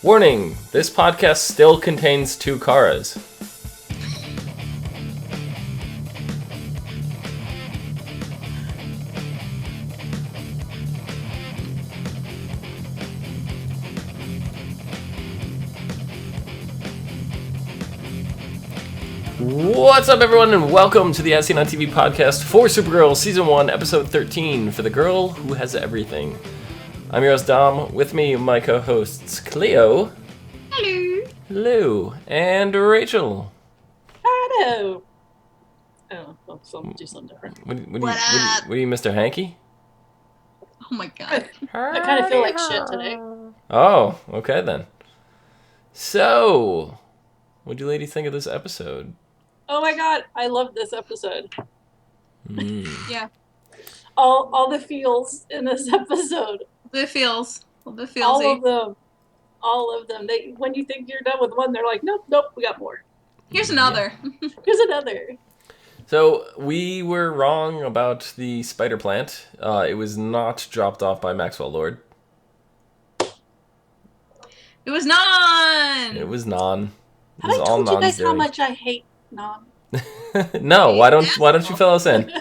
Warning, this podcast still contains 2 Karas. What's up, everyone, and welcome to the As Seen on TV podcast for Supergirl Season 1, Episode 13, for the girl who has everything. I'm your host, Dom. With me, my co-hosts, Cleo. Hello. Hello. And Rachel. Otto. Oh, well, do something different. What are you, Mr. Hanky? Oh my god. I kind of feel like shit today. Oh, okay then. So, what'd you ladies think of this episode? Oh my god, I love this episode. Yeah. All the feels in this episode. The feels. The feelsy. All of them. They, when you think you're done with one, they're like, nope, we got more. Here's another. Here's another. So, we were wrong about the spider plant. It was not dropped off by Maxwell Lord. It was non. It was non. It Have was I all told you guys non-doing. how much I hate non? No, why don't you fill us in?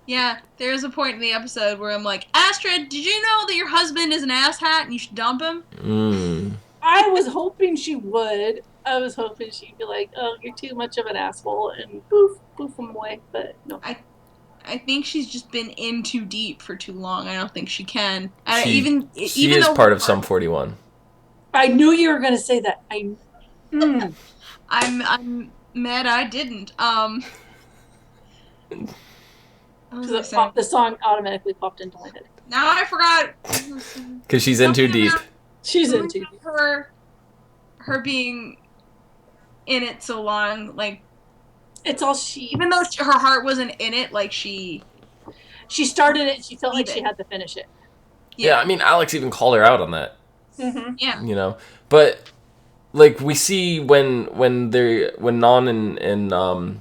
Yeah, there's a point in the episode where I'm like, Astrid, did you know that your husband is an asshat and you should dump him? I was hoping she would. I was hoping she'd be like, oh, you're too much of an asshole, and poof him away, but no. I think she's just been in too deep for too long. I don't think she can. She even is though part of Sum 41. I knew you were going to say that. I'm mad I didn't. The song automatically popped into my head. Now I forgot. Because she's in too deep. She's in too deep. Her being in it so long, like, it's all she. even though her heart wasn't in it, like she started it. She felt like she had to finish it. Yeah, I mean, Alex even called her out on that. Mm-hmm. Yeah. You know, but like we see when Non and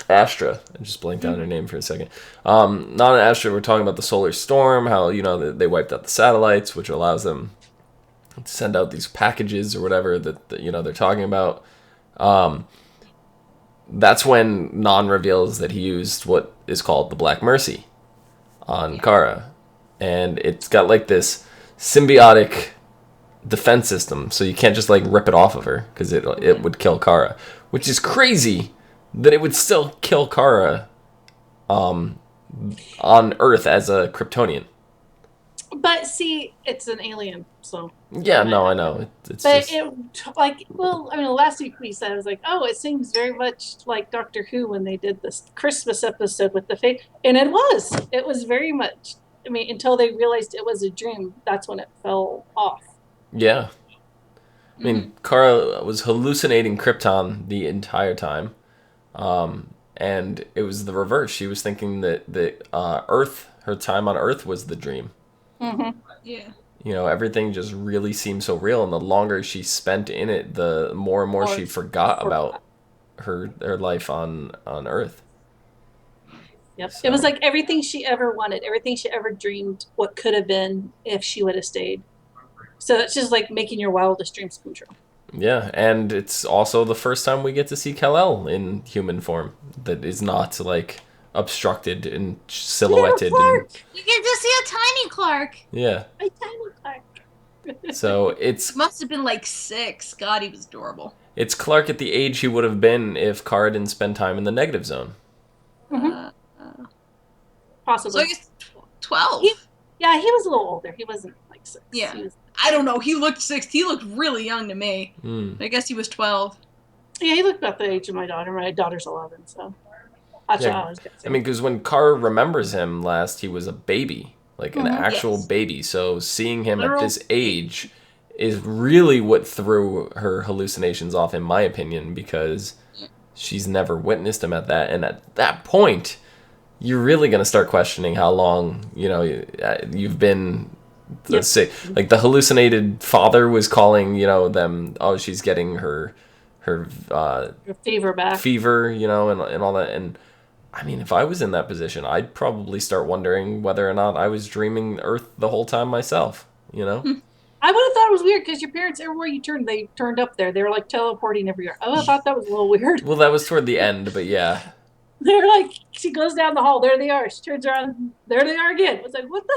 Astra, I just blanked out her name for a second. Non and Astra were talking about the solar storm, how, you know, they wiped out the satellites, which allows them to send out these packages or whatever that you know they're talking about. That's when Non reveals that he used what is called the Black Mercy on Kara, and it's got like this symbiotic defense system, so you can't just like rip it off of her because it would kill Kara, which is crazy that it would still kill Kara on Earth as a Kryptonian. But see, it's an alien, so. Yeah, no, I know. It's but just... last week we said, I was like, oh, it seems very much like Doctor Who when they did this Christmas episode with the fate. And it was very much, I mean, until they realized it was a dream, that's when it fell off. Yeah. I mean, Kara was hallucinating Krypton the entire time. And it was the reverse. She was thinking that Earth, her time on Earth was the dream. Mm-hmm. Yeah. You know, everything just really seemed so real, and the longer she spent in it, the more and more she forgot about her life on Earth. Yep. So. It was like everything she ever wanted, everything she ever dreamed what could have been if she would have stayed. So it's just like making your wildest dreams come true. Yeah, and it's also the first time we get to see Kal-El in human form that is not like obstructed and silhouetted. Clark. You get to see a tiny Clark. Yeah. My tiny Clark. So it's Must have been like 6. God, he was adorable. It's Clark at the age he would have been if Kara didn't spend time in the negative zone. Mm-hmm. Possibly. So I guess 12. He was a little older. He wasn't like 6. Yeah. He was, I don't know. He looked 6. He looked really young to me. I guess he was 12. yeah, he looked about the age of my daughter. My daughter's 11, so. That's what I was going to say. I mean, because when Kara remembers him last, he was a baby, like an actual baby. So seeing him at this age is really what threw her hallucinations off, in my opinion, because she's never witnessed him at that. And at that point, you're really going to start questioning how long, you know, you've been sick. Like the hallucinated father was calling, you know, them, oh, she's getting her fever back. Fever, you know, and all that. And I mean, if I was in that position, I'd probably start wondering whether or not I was dreaming Earth the whole time myself, you know? I would have thought it was weird because your parents, everywhere you turned, they turned up there. They were like teleporting everywhere. I would have thought that was a little weird. Well, that was toward the end, but yeah. They're like, she goes down the hall. There they are. She turns around. There they are again. It's like, what the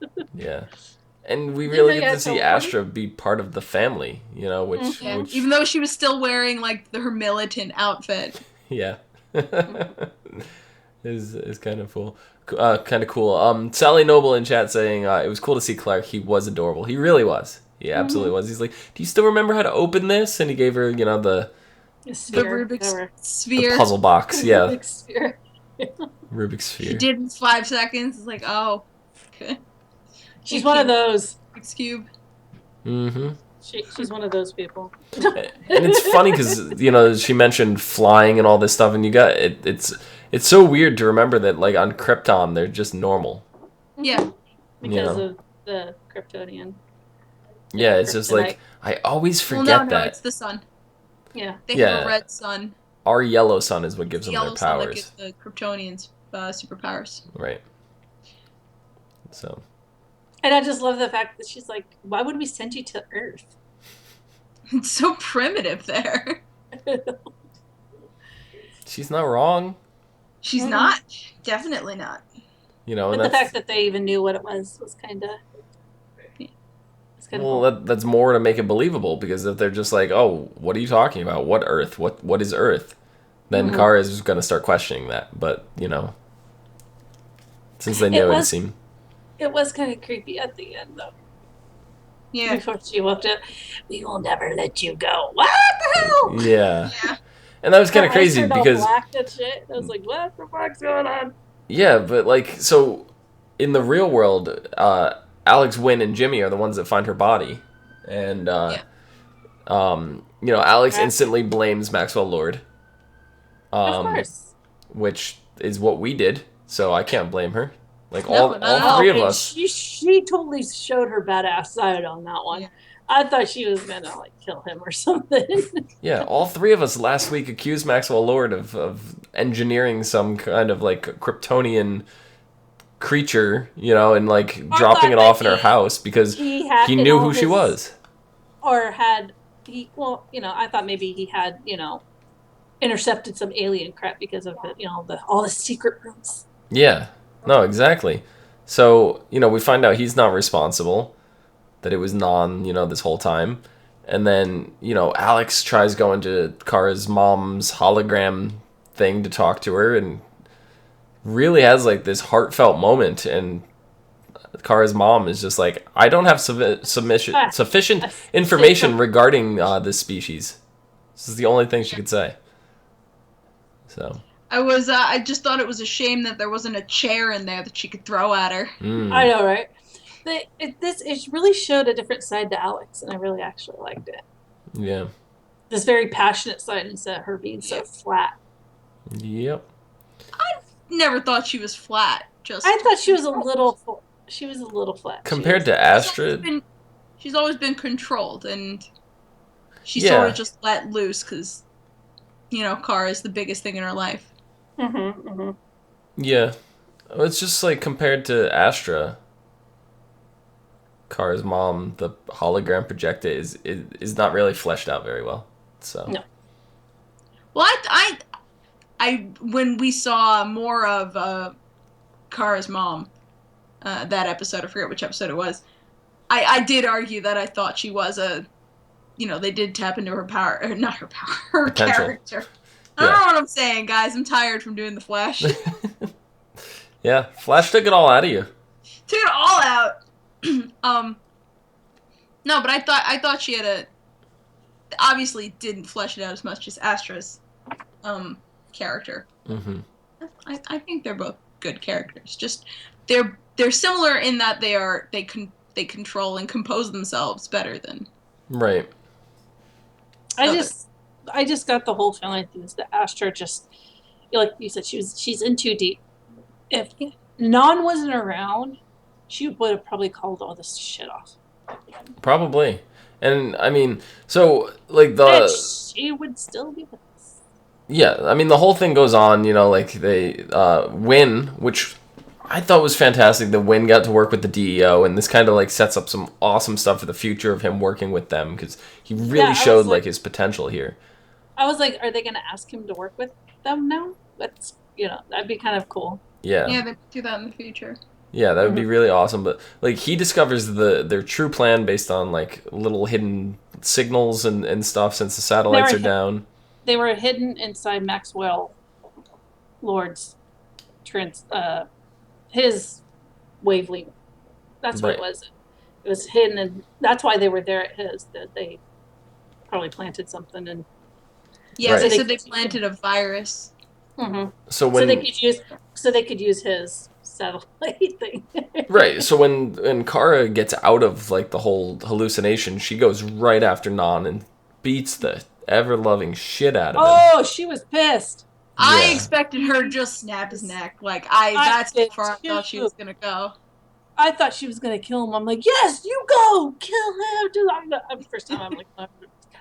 hell? Yeah. And we really get to see Astra be part of the family, you know, which even though she was still wearing like her militant outfit. Yeah. is kind of cool. Sally Noble in chat saying it was cool to see Clark. He was adorable. He really was. He absolutely was. He's like, do you still remember how to open this? And he gave her, you know, the Rubik's sphere, the puzzle box. Yeah, Rubik's sphere. Rubik's sphere. She did in 5 seconds. It's like, oh, okay. She's one of those. Rubik's cube. Mm-hmm. She's one of those people. And it's funny because, you know, she mentioned flying and all this stuff, and you got it's so weird to remember that, like, on Krypton they're just normal. Yeah. Because of the Kryptonian. Yeah, it's just like I always forget that. No, it's the sun. Yeah. They have a red sun. Our yellow sun is what gives them their Yellow sun that powers. gives the Kryptonians superpowers. Right. So. And I just love the fact that she's like, why would we send you to Earth? It's so primitive there. She's not wrong. She's not. Definitely not. You know, but the fact that they even knew what it was kind of... Well, that's more to make it believable, because if they're just like, oh, what are you talking about? What Earth? What is Earth? Then Kara is going to start questioning that. But, you know, since they knew it seemed... It was kind of creepy at the end, though. Yeah. Before she walked up, we will never let you go. What the hell? Yeah. And that was kind of crazy because... Black and shit. I was like, what the fuck's going on? Yeah, but, like, so in the real world, Alex, Wynn, and Jimmy are the ones that find her body. And, you know, Alex instantly blames Maxwell Lord. Of course. Which is what we did, so I can't blame her. Like, all three of us. She totally showed her badass side on that one. Yeah. I thought she was going to, like, kill him or something. Yeah, all three of us last week accused Maxwell Lord of engineering some kind of, like, Kryptonian creature, you know, and, like, dropping it off in her house because he knew who she was. Or had, well, you know, I thought maybe he had, you know, intercepted some alien crap because of it, you know, all the secret rooms. Yeah. No, exactly. So, you know, we find out he's not responsible, that it was you know, this whole time. And then, you know, Alex tries going to Kara's mom's hologram thing to talk to her and really has, like, this heartfelt moment. And Kara's mom is just like, I don't have sufficient information regarding this species. This is the only thing she could say. So... I just thought it was a shame that there wasn't a chair in there that she could throw at her. I know, right? It really showed a different side to Alex, and I really actually liked it. Yeah. This very passionate side instead of her being so flat. Yep. I never thought she was flat. I thought she was a little flat. Compared to Astrid? She's always been controlled, and she sort of just let loose because, you know, Kara is the biggest thing in her life. Yeah. It's just like compared to Astra, Kara's mom, the hologram projector is not really fleshed out very well. So no. Well, I when we saw more of Kara's mom, that episode, I forget which episode it was, I did argue that I thought she was you know, they did tap into her power, or not her power, her character. I don't know what I'm saying, guys. I'm tired from doing the Flash. Yeah, Flash took it all out of you. Took it all out. No, but I thought she had obviously didn't flesh it out as much as Astra's character. I think they're both good characters. Just they're similar in that they control and compose themselves better than right. I just got the whole feeling that Astra just, like you said, she's in too deep. If Non wasn't around, she would have probably called all this shit off. Probably. And I mean, so like and she would still be with us. Yeah, I mean, the whole thing goes on, like they win, which I thought was fantastic. The Win got to work with the DEO, and this kind of like sets up some awesome stuff for the future of him working with them, because he really showed like his potential here. I was like, are they going to ask him to work with them now? That's, that'd be kind of cool. Yeah. Yeah, they do that in the future. Yeah, that would be really awesome. But like he discovers their true plan based on like little hidden signals and stuff since the satellites are down. They were hidden inside Maxwell Lord's his wavelength. That's what it was. It was hidden, and that's why they were there at his. That they probably planted something and. Yeah, they said they planted a virus. Mm-hmm. So they could use his satellite thing. Right. So when Kara gets out of like the whole hallucination, she goes right after Non and beats the ever-loving shit out of him. Oh, she was pissed. I expected her to just snap his neck. Like that's how far I thought she was gonna go. I thought she was gonna kill him. I'm like, yes, you go, kill him. First time I'm like,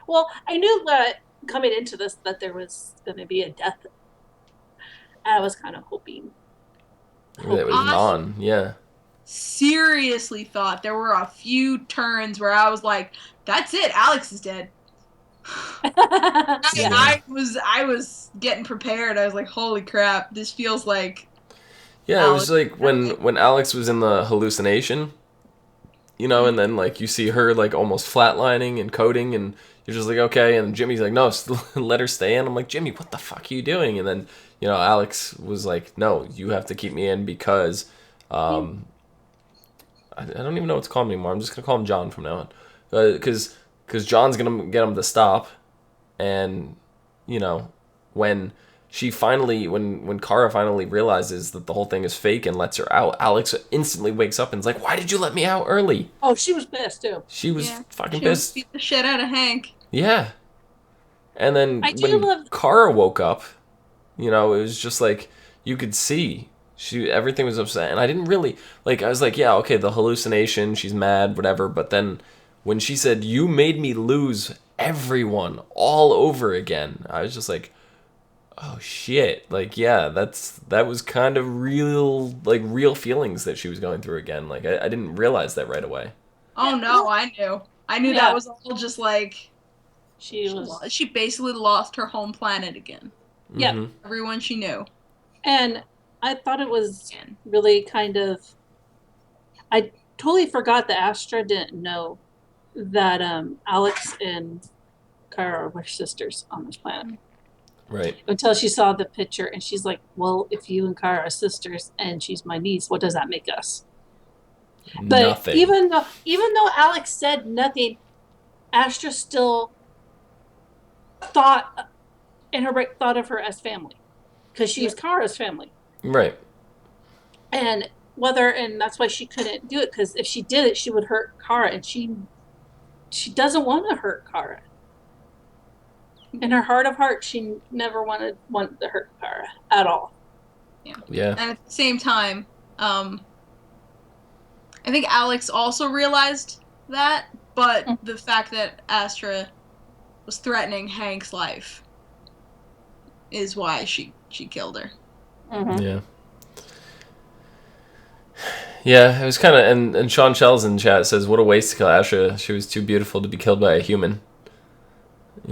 well, I knew that coming into this that there was gonna be a death. I was kind of hoping. It was Non, yeah. Seriously thought there were a few turns where I was like, that's it, Alex is dead. I was getting prepared. I was like, holy crap, this feels like Alex. It was like when Alex was in the hallucination, and then like you see her like almost flatlining and coding, and you're just like, okay, and Jimmy's like, no, let her stay in. I'm like, Jimmy, what the fuck are you doing? And then Alex was like, no, you have to keep me in because I don't even know what to call him anymore. I'm just gonna call him John from now on, because John's gonna get him to stop. And when Kara finally realizes that the whole thing is fake and lets her out, Alex instantly wakes up and is like, why did you let me out early? Oh, she was pissed too. She was fucking pissed. Beat the shit out of Hank. Yeah. And then when Kara woke up, it was just like you could see everything was upset, and I didn't really I was like, yeah, okay, the hallucination, she's mad, whatever, but then when she said, you made me lose everyone all over again, I was just like, oh shit, that was kind of real feelings that she was going through again. I didn't realize that right away. Oh no, I knew that was all just like she basically lost her home planet again. Yeah. Mm-hmm. Everyone she knew. And I thought it was really kind of, I totally forgot that Astra didn't know that Alex and Kara were sisters on this planet. Right. Until she saw the picture, and she's like, well, if you and Kara are sisters and she's my niece, what does that make us? But nothing. Even though Alex said nothing, Astra still thought of her as family, because she's Kara's family. Right. And that's why she couldn't do it, because if she did it, she would hurt Kara, and she doesn't want to hurt Kara. In her heart of hearts, she never wanted to hurt Kara at all. Yeah. And at the same time, I think Alex also realized that, but the fact that Astra was threatening Hank's life is why she killed her. Mm-hmm. Yeah. Yeah, it was kind of, and Sean Shells in chat says, what a waste to kill Astra. She was too beautiful to be killed by a human.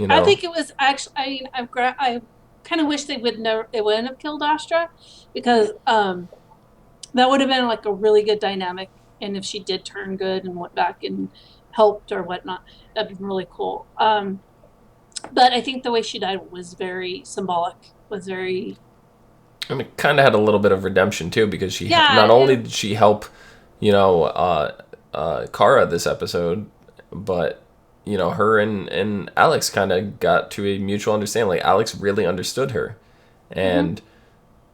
I think it was actually, I kind of wish they wouldn't have killed Astra, because that would have been like a really good dynamic. And if she did turn good and went back and helped or whatnot, that'd be really cool. But I think the way she died was very symbolic, and it kind of had a little bit of redemption too, because she not only did she help, Kara this episode, but her and Alex kind of got to a mutual understanding. Like Alex really understood her, and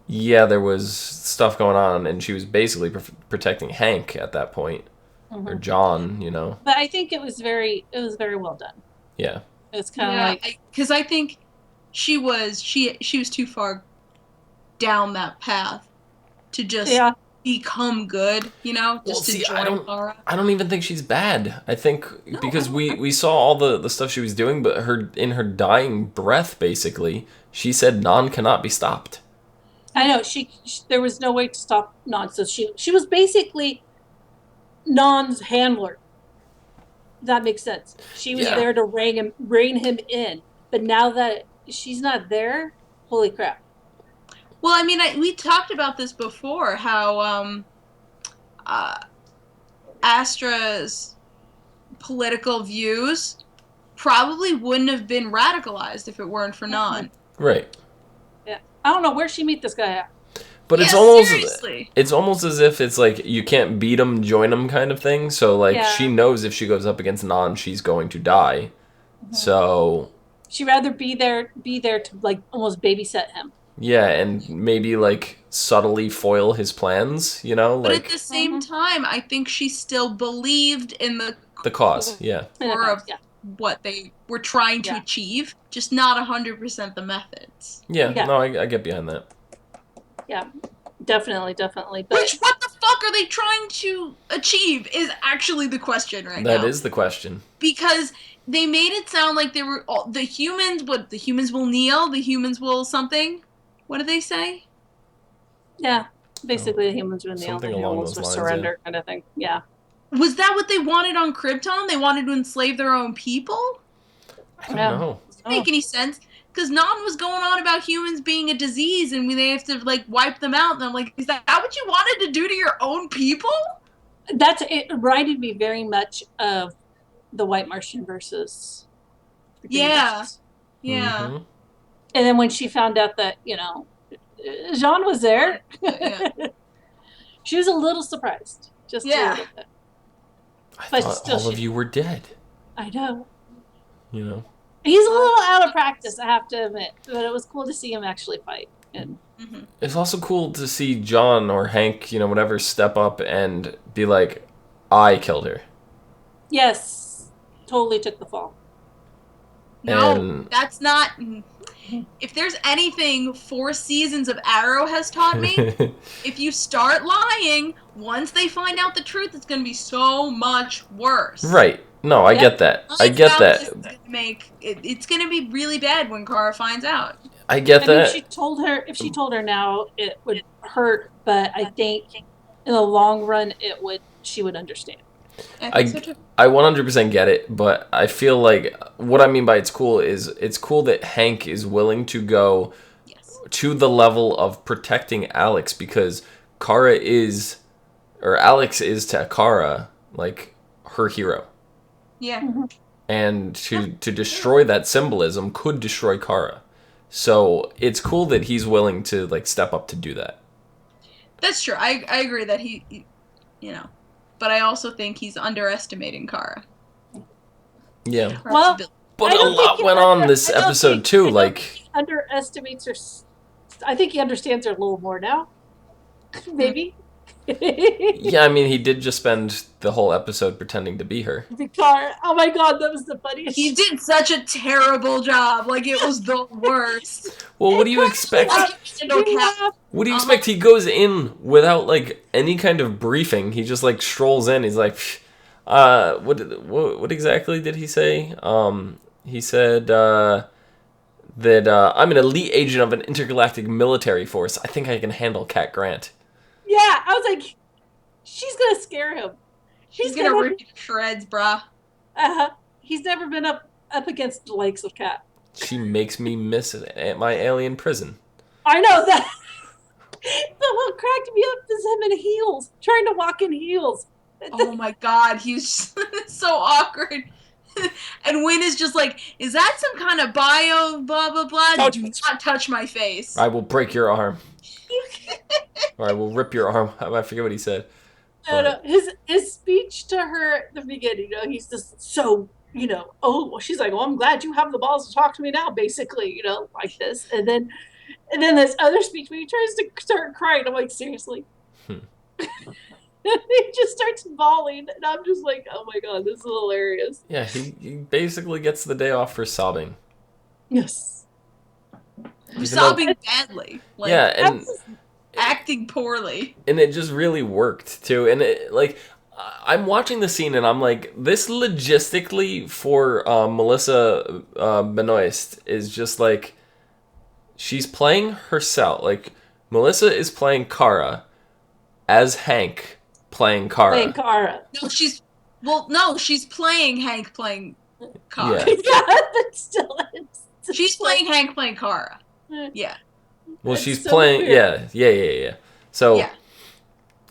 there was stuff going on, and she was basically protecting Hank at that point, or John, But I think it was very well done. Yeah, it's kind of because I think she was too far down that path to just become good, just to join Kara. I don't even think she's bad. I think because we saw all the stuff she was doing, but in her dying breath, basically, she said Non cannot be stopped. I know she there was no way to stop Non, so she was basically Non's handler. That makes sense. She was there to rein him in, but now that she's not there, holy crap. Well, I mean, we talked about this before, how Astra's political views probably wouldn't have been radicalized if it weren't for Non. Right. Yeah. I don't know where she meet this guy at. But it's almost as if it's like you can't beat him, join him kind of thing. So like she knows if she goes up against Non, she's going to die. Mm-hmm. So she'd rather be there to like almost babysit him. Yeah, and maybe like subtly foil his plans, But at the same time, I think she still believed in the cause, yeah. Core of what they were trying to achieve, just not 100% the methods. Yeah. No, I get behind that. Yeah, definitely. But what the fuck are they trying to achieve is actually the question now. That is the question. Because they made it sound like they were the humans will kneel, the humans will something. What did they say? Yeah, basically the humans will kneel, the humans will surrender, kind of thing. Yeah. Was that what they wanted on Krypton? They wanted to enslave their own people? I don't know. Doesn't make any sense. Because Non was going on about humans being a disease and they have to like wipe them out. And I'm like, is that what you wanted to do to your own people? It reminded me very much of the White Martian versus the Green Martians. Yeah. Mm-hmm. And then when she found out that, Jean was there, she was a little surprised. Just a little bit. I thought all of you were dead. I know. He's a little out of practice, I have to admit. But it was cool to see him actually fight. And it's also cool to see John or Hank, whatever, step up and be like, I killed her. Yes. Totally took the fall. No, that's not... If there's anything 4 seasons of Arrow has taught me, if you start lying, once they find out the truth, it's going to be so much worse. Right. No, I get that. It's going to be really bad when Kara finds out. I get that. If she told her now, it would hurt, but I think in the long run, she would understand. I 100% get it, but I feel like what I mean by it's cool is it's cool that Hank is willing to go to the level of protecting Alex because Alex is to Kara like her hero. Yeah. And to destroy that symbolism could destroy Kara. So it's cool that he's willing to like step up to do that. That's true. I agree that he but I also think he's underestimating Kara. Yeah. Well, but a lot went on this episode too. Like underestimates her. I think he understands her a little more now. Maybe. Yeah, I mean, he did just spend the whole episode pretending to be her. Kara. Oh my god, that was the funniest. He did such a terrible job. Like it was the worst. Well, what do you expect? What do you expect? He goes in without like any kind of briefing. He just like strolls in. He's like, what exactly did he say? He said that I'm an elite agent of an intergalactic military force. I think I can handle Cat Grant. Yeah, I was like, she's gonna scare him. She's gonna rip you to shreds, brah. He's never been up against the likes of Cat. She makes me miss it at my alien prison. I know that. But what cracked me up is him in heels, trying to walk in heels. Oh my god, he's so awkward. And Wynn is just like, is that some kind of bio blah blah blah? Do not touch my face. I will break your arm. Or I will rip your arm. I forget what he said. I don't know. His speech to her at the beginning, he's just so, she's like, well, I'm glad you have the balls to talk to me now, basically, like this. And then this other speech where he tries to start crying. I'm like, seriously? He just starts bawling, and I'm just like, oh my god, this is hilarious. Yeah, he basically gets the day off for sobbing. Yes. Sobbing badly. Like, yeah, and acting poorly. And it just really worked, too. And, I'm watching the scene and I'm like, this logistically for Melissa Benoist is just like, she's playing herself. Like, Melissa is playing Kara as Hank playing Kara. Playing Kara. No, she's playing Hank playing Kara. Yeah, but still, she's playing Hank playing Kara. Yeah. Well, she's so playing. Weird. Yeah. So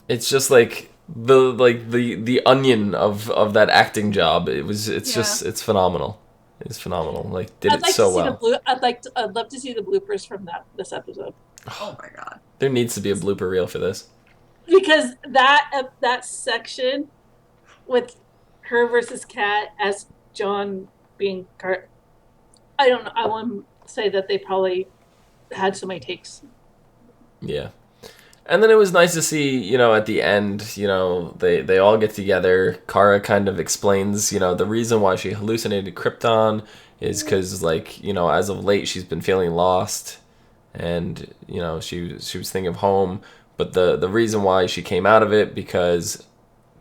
it's just like the onion of that acting job. It's phenomenal. It's phenomenal. Like did so well. I'd love to see the bloopers from this episode. Oh my god. There needs to be a blooper reel for this. Because that section with her versus Kat as John being I don't know. I want to say that they probably had so many takes. Yeah. And then it was nice to see, at the end, they all get together. Kara kind of explains, the reason why she hallucinated Krypton is because, as of late, she's been feeling lost. And, she was thinking of home. But the reason why she came out of it, because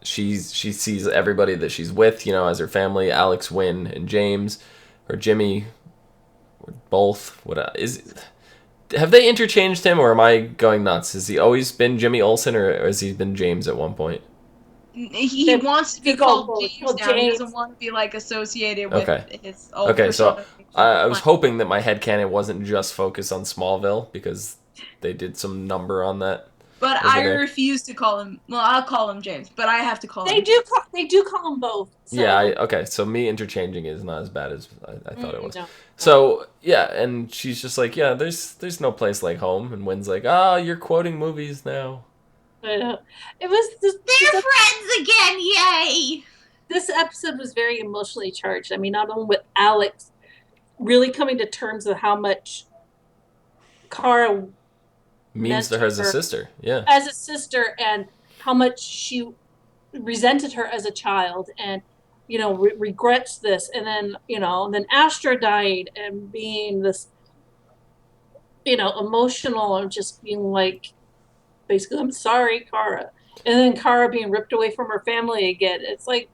she sees everybody that she's with, as her family, Alex, Wynn, and James, or Jimmy, or both. Have they interchanged him, or am I going nuts? Has he always been Jimmy Olsen, or has he been James at one point? He wants to be called James now. He doesn't want to be associated with his old persona. So I was hoping that my headcanon wasn't just focused on Smallville, because they did some number on that. But I refuse to call him. Well, I'll call him James, but I have to call him. They do call him both. So. Yeah. So me interchanging is not as bad as I thought it was. No. So yeah, and she's just like, yeah, there's no place like home, and Wynn's like, you're quoting movies now. I know. It was. They're friends again! Yay! This episode was very emotionally charged. I mean, not only with Alex really coming to terms with how much Kara means to her as a sister, as a sister, and how much she resented her as a child, and regrets this, and then and then Astra died, and being this emotional, and just being like, basically, I'm sorry, Kara, and then Kara being ripped away from her family again. It's like,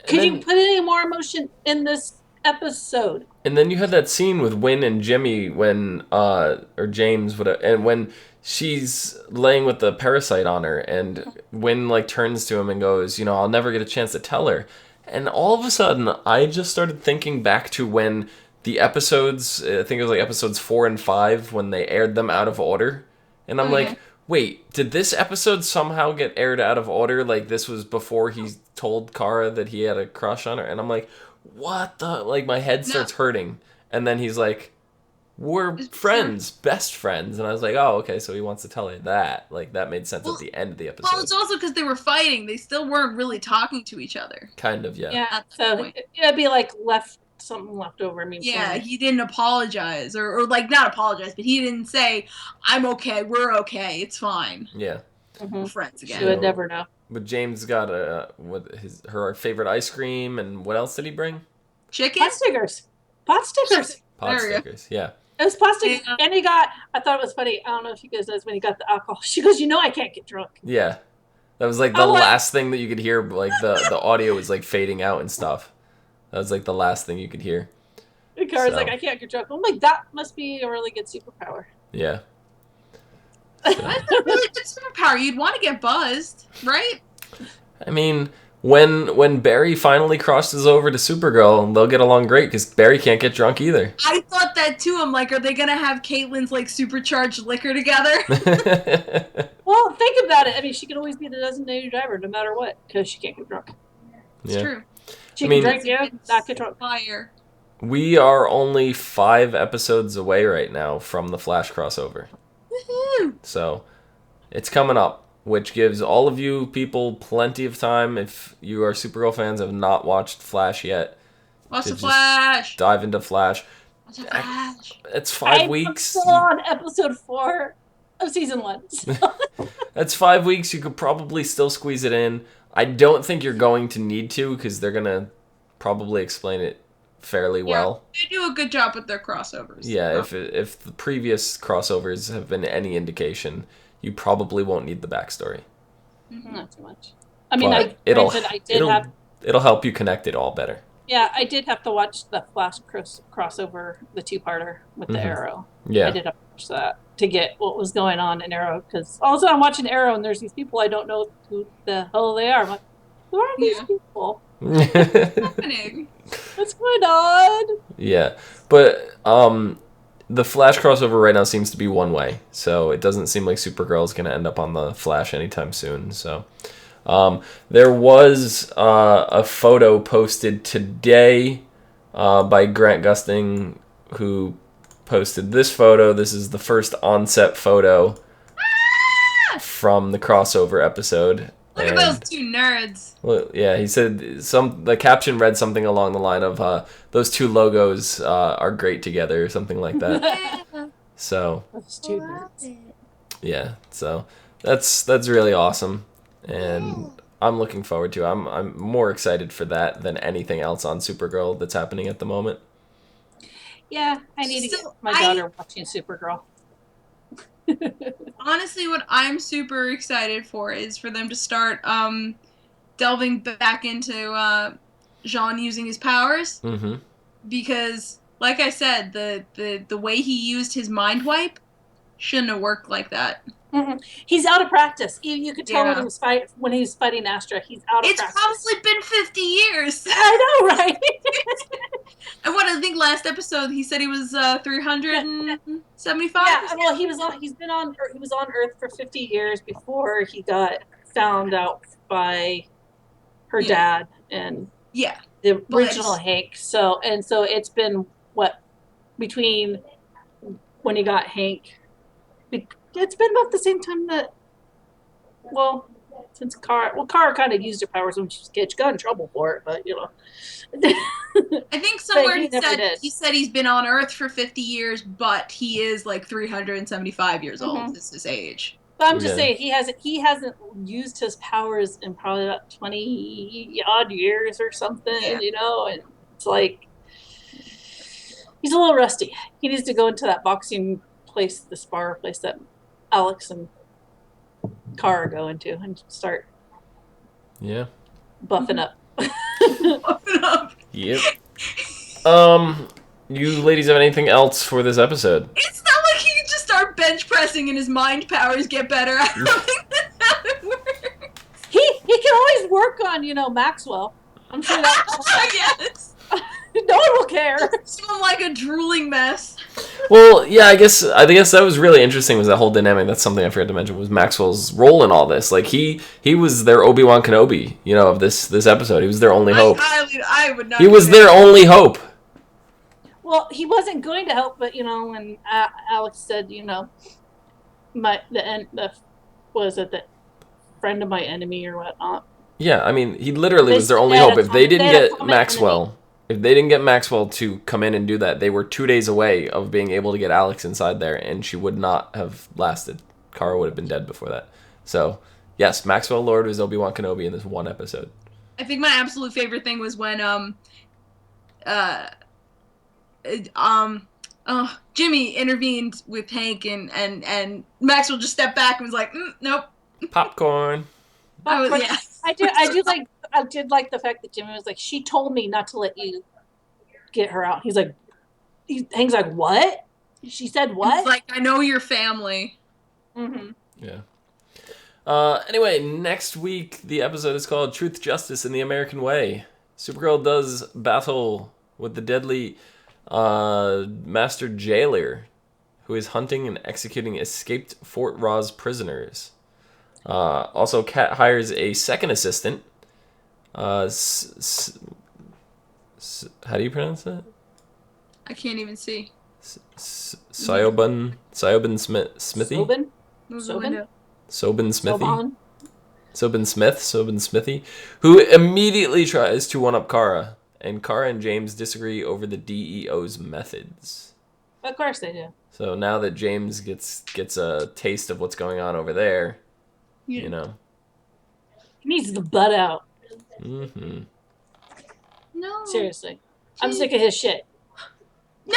could you put any more emotion in this episode? And then you had that scene with Wynn and Jimmy when, or James, whatever, and when she's laying with the parasite on her, and Wynn turns to him and goes, I'll never get a chance to tell her. And all of a sudden, I just started thinking back to when the episodes, I think it was episodes 4 and 5, when they aired them out of order. And I'm like, wait, did this episode somehow get aired out of order? This was before he told Kara that he had a crush on her? And I'm like, what the? My head starts hurting. And then he's like, we're friends, best friends. And I was like, oh, okay, so he wants to tell her that. That made sense at the end of the episode. Well, it's also because they were fighting. They still weren't really talking to each other. Kind of, yeah. Yeah, so it'd be something left over. I mean, he didn't apologize. Or not apologize, but he didn't say, I'm okay, we're okay, it's fine. Yeah. We're friends again. She would never know. But James got her favorite ice cream, and what else did he bring? Chicken? Pot stickers. Pot stickers, yeah. It was pot stickers. Yeah. And I thought it was funny. I don't know if you guys know when he got the alcohol. She goes, I can't get drunk. Yeah. That was the last thing that you could hear. The audio was fading out and stuff. That was the last thing you could hear. The car was I can't get drunk. I'm like, that must be a really good superpower. Yeah. That's a really good superpower. You'd want to get buzzed, right? I mean, when Barry finally crosses over to Supergirl, they'll get along great because Barry can't get drunk either. I thought that too. I'm like, are they gonna have Caitlin's supercharged liquor together? Well, think about it. I mean, she could always be the designated driver no matter what because she can't get drunk. It's true. She can drink, not get drunk. Fire. We are only 5 episodes away right now from the Flash crossover. Woohoo! So, it's coming up, which gives all of you people plenty of time. If you are Supergirl fans and have not watched Flash yet, watch the Flash. Dive into Flash. Watch the Flash. It's 5 weeks. I'm still on episode 4 of season 1. So. That's 5 weeks. You could probably still squeeze it in. I don't think you're going to need to because they're going to probably explain it fairly well. They do a good job with their crossovers. Yeah, if the previous crossovers have been any indication, you probably won't need the backstory. Not too much. I mean, it'll help you connect it all better. Yeah, I did have to watch the Flash crossover, the 2-parter with the Arrow. Yeah. I did have to watch that to get what was going on in Arrow, because also I'm watching Arrow and there's these people I don't know who the hell they are. I'm like, who are these people? What's happening? What's going on? Yeah, but the Flash crossover right now seems to be one way, so it doesn't seem like Supergirl is going to end up on the Flash anytime soon. So there was a photo posted today by Grant Gustin, who posted this photo. This is the first on-set photo from the crossover episode. Look at those two nerds. Well, yeah, he said the caption read something along the line of those two logos are great together, or something like that. So those two nerds. Yeah, so that's really awesome, and I'm looking forward to it. I'm more excited for that than anything else on Supergirl that's happening at the moment. Yeah, I need to get my daughter watching Supergirl. Honestly, what I'm super excited for is for them to start delving back into Jean using his powers. Mm-hmm. Because, like I said, the way he used his mind wipe shouldn't have worked like that. Mm-hmm. He's out of practice. You could tell when he was fighting Astra, he's out of practice. It's probably been 50 years. I know, right? I think last episode he said he was 375. Yeah, well, he was on Earth for 50 years before he got found out by her dad and the original Hank. So it's been between when he got Hank. It's been about the same time that, since Kara kind of used her powers when she got in trouble for it, but I think somewhere he said he's been on Earth for 50 years, but he is like 375 years old. This is his age. But I'm just saying he hasn't used his powers in probably about 20 odd years or something, and it's like he's a little rusty. He needs to go into that boxing place, the spar place that Alex and Kara go into and start buffing up. Buffing up. Yep. You ladies have anything else for this episode? It's not like he can just start bench pressing and his mind powers get better. I don't think that's how it works. He can always work on, Maxwell. I'm sure that yes. No one will care. Sound like a drooling mess. Well, yeah, I guess that was really interesting, was that whole dynamic. That's something I forgot to mention, was Maxwell's role in all this. Like he was their Obi-Wan Kenobi, of this episode. He was their only hope. I would not. He was their only hope. Well, he wasn't going to help, but when Alex said, the friend of my enemy or whatnot. Yeah, I mean, he literally was their only hope. If they didn't get Maxwell. If they didn't get Maxwell to come in and do that, they were 2 days away of being able to get Alex inside there, and she would not have lasted. Kara would have been dead before that. So, yes, Maxwell Lord was Obi-Wan Kenobi in this one episode. I think my absolute favorite thing was when Jimmy intervened with Hank and Maxwell just stepped back and was like, nope. Popcorn. I did like the fact that Jimmy was like, she told me not to let you get her out. Hank's like, what? She said what? He's like, I know your family. Mm-hmm. Yeah. Anyway, next week the episode is called Truth, Justice, and the American Way. Supergirl does battle with the deadly Master Jailer, who is hunting and executing escaped Fort Ross prisoners. Also, Kat hires a second assistant. How do you pronounce that? I can't even see. Sullivan Smithy? Sullivan Smithy, who immediately tries to one-up Kara, and Kara and James disagree over the DEO's methods. Of course they do. So now that James gets a taste of what's going on over there, he needs the butt out. Mm-hmm. No. Seriously. I'm sick of his shit. No,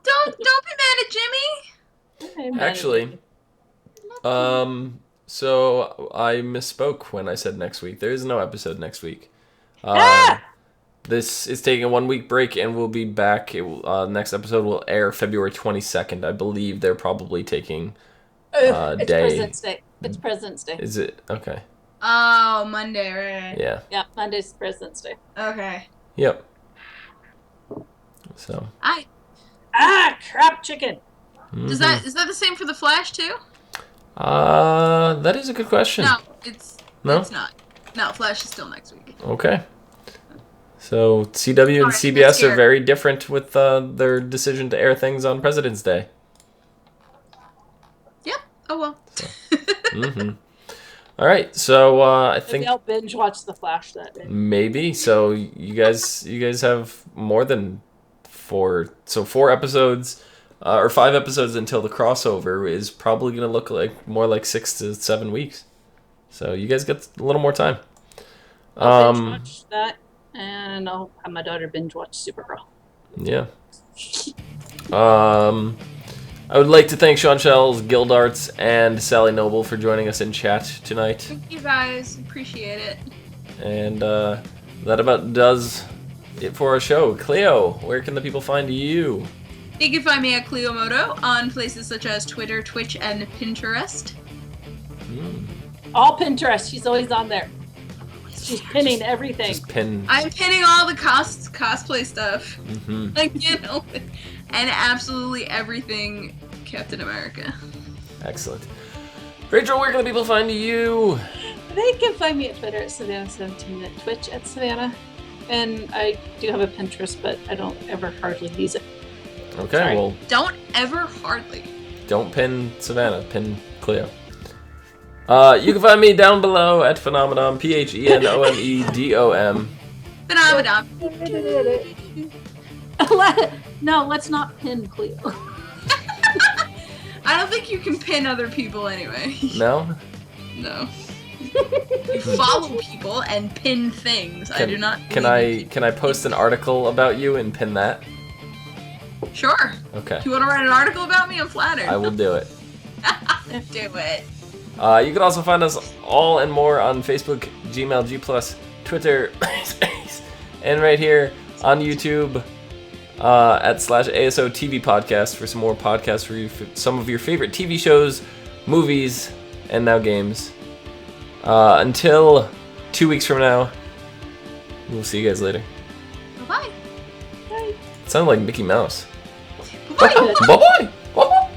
don't be mad at Jimmy. Actually, So I misspoke when I said next week. There is no episode next week. This is taking a 1 week break, and we'll be back. Next episode will air February 22nd. I believe they're probably taking it's day. President's Day. It's President's Day. Is it? Okay. Oh, Monday, right? Yeah. Yeah, Monday's President's Day. Okay. Yep. So. Crap chicken. Mm-hmm. Is that the same for the Flash too? That is a good question. No, it's not. No, Flash is still next week. Okay. So CW and CBS are very different with their decision to air things on President's Day. Yep. Oh well. So. Mm-hmm. All right. So I think maybe I'll binge watch The Flash that day. Maybe. So you guys have more than 4. So 4 episodes. Or 5 episodes until the crossover is probably going to look like more like 6 to 7 weeks. So you guys get a little more time. I'll binge watch that, and I'll have my daughter binge watch Supergirl. Yeah. I would like to thank Sean Shells, Gildarts, and Sally Noble for joining us in chat tonight. Thank you guys. Appreciate it. And that about does it for our show. Cleo, where can the people find you? You can find me at Cleomoto on places such as Twitter, Twitch, and Pinterest. All Pinterest. She's always on there. She's pinning everything. Just pin. I'm pinning all the cosplay stuff. Mm-hmm. Like, you know, and absolutely everything Captain America. Excellent. Rachel, where can the people find you? They can find me at Twitter at Savannah17, at Twitch at Savannah. And I do have a Pinterest, but I don't ever hardly use it. Okay, Sorry. well... Don't ever hardly. Don't pin Savannah, pin Cleo. You can find me down below at Phenomenon, PHENOMEDOM. Phenomenon. No, let's not pin Cleo. I don't think you can pin other people anyway. No? No. You follow people and pin things. I do not. Can I post an article about you and pin that? Sure. Okay. You want to write an article about me? I'm flattered. I will do it. Do it. You can also find us all and more on Facebook, Gmail, G+, Twitter, and right here on YouTube at /ASO TV Podcast for some more podcasts for you, some of your favorite TV shows, movies, and now games. Until 2 weeks from now, we'll see you guys later. Bye-bye. Bye. It sounded like Mickey Mouse. Bye-bye. Bye-bye. Bye-bye.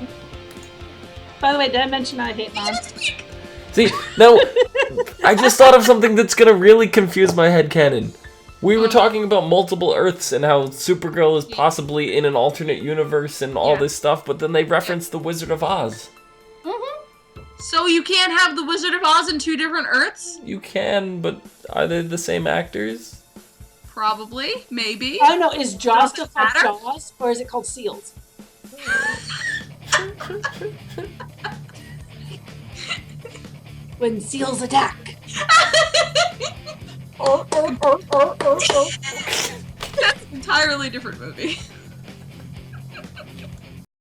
By the way, did I mention I hate mom? See, now, I just thought of something that's gonna really confuse my headcanon. We were talking about multiple Earths and how Supergirl is possibly in an alternate universe and all this stuff, but then they referenced the Wizard of Oz. So you can't have the Wizard of Oz in 2 different Earths? You can, but are they the same actors? Probably. Maybe. I don't know, is Jaws still called Matter? Jaws, or is it called Seals? When seals attack. That's an entirely different movie.